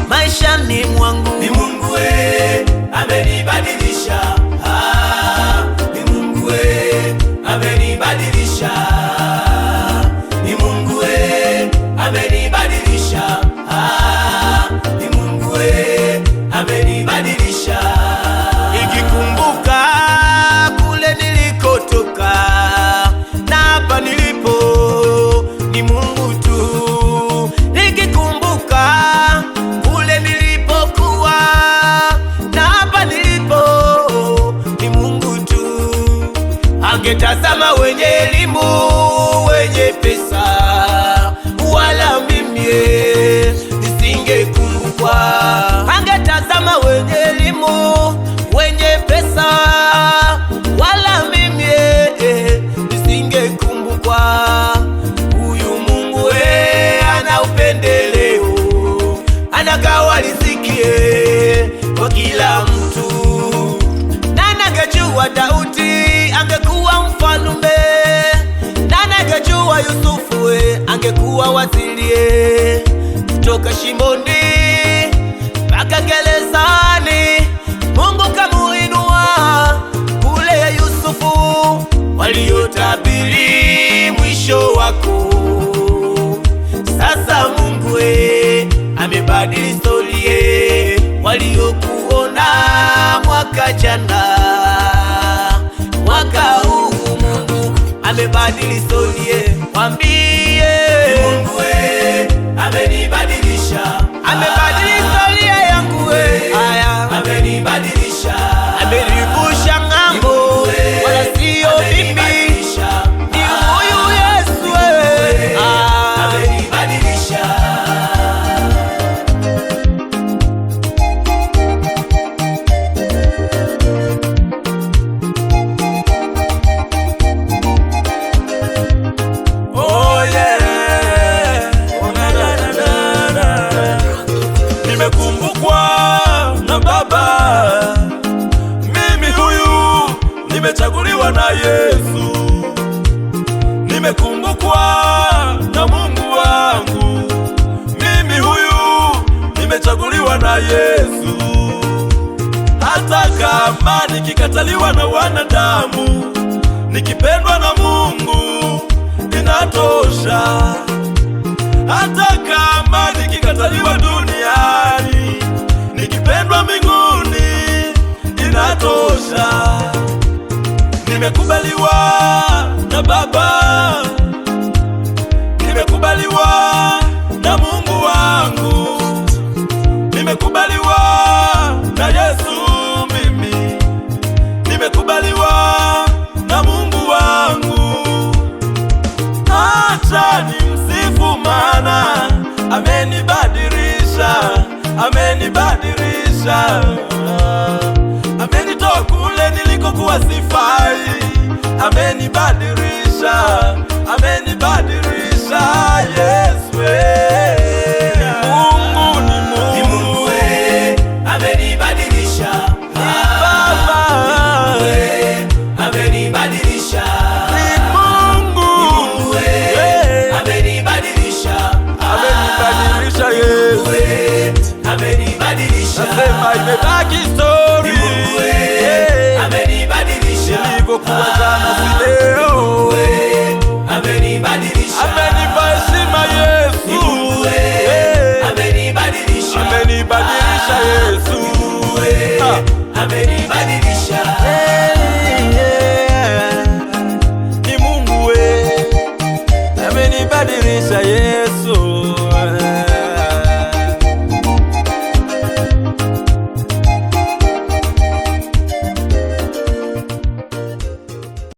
Maishani mwangu ni Mungu amenibadilisha. Ni Mungu amenibadilisha. Ni Mungu amenibadilisha. Ni Mungu amenibadilisha. Nikikumbuka kule nilikotoka na hapa nilipo, ni Mungu tu. Nikikumbuka kule nilipokuwa na hapa nilipo, ni Mungu tu. Angetazama wenye elimu, wenye pesa, wala mimi nisingekumbukwa. Angetazama wenye elimu, wenye pesa, wala mimi nisingekumbukwa. Huyu Mungu ana upendeleo, anagawa riziki kwa kila mtu. Nani angejua Daudi angekuwa mfalme? Nani angejua Yusufu angekuwa waziri? Kutoka shimoni mpaka gerezani, Mungu kamuinua. Kule Yusufu waliotabiri mwisho wako, sasa Mungu amebadili historia. Waliokuona mwaka jana, mwaka huu Mungu amebadili historia. Mwambie Mungu amenibadilisha. amebadili historia yangu. Haya, Amenibadilisha. amenivusha ng'ambo, wala sio mimi, ni huyu Yesu. Amenibadilisha. Oh yeah. Oh, na, na, na, na, na. Nimekumbukwa na Baba, mimi huyu nimechaguliwa na Yesu. Nimekumbukwa na Mungu wangu, mimi huyu nimechaguliwa na Yesu. Hata kama nikikataliwa na wanadamu, nikipendwa na Mungu inatosha. Hata kama nikikataliwa duniani, nikipendwa mbinguni inatosha. Nimekubaliwa na Baba, nimekubaliwa na Mungu wangu, nimekubaliwa na Yesu. Mimi nimekubaliwa na Mungu wangu. Acha nimsifu, maana amenibadilisha, amenibadilisha. Amenitoa kule nilikokuwa sifai, amenibadilisha, amenibadilisha. Yesu Mungu ni Mungu. Ni Mungu amenibadilisha. Baba Amenibadilisha. ni Mungu. Amenibadilisha. Amenibadilisha Yesu. Amenibadilisha. Nasema imebaki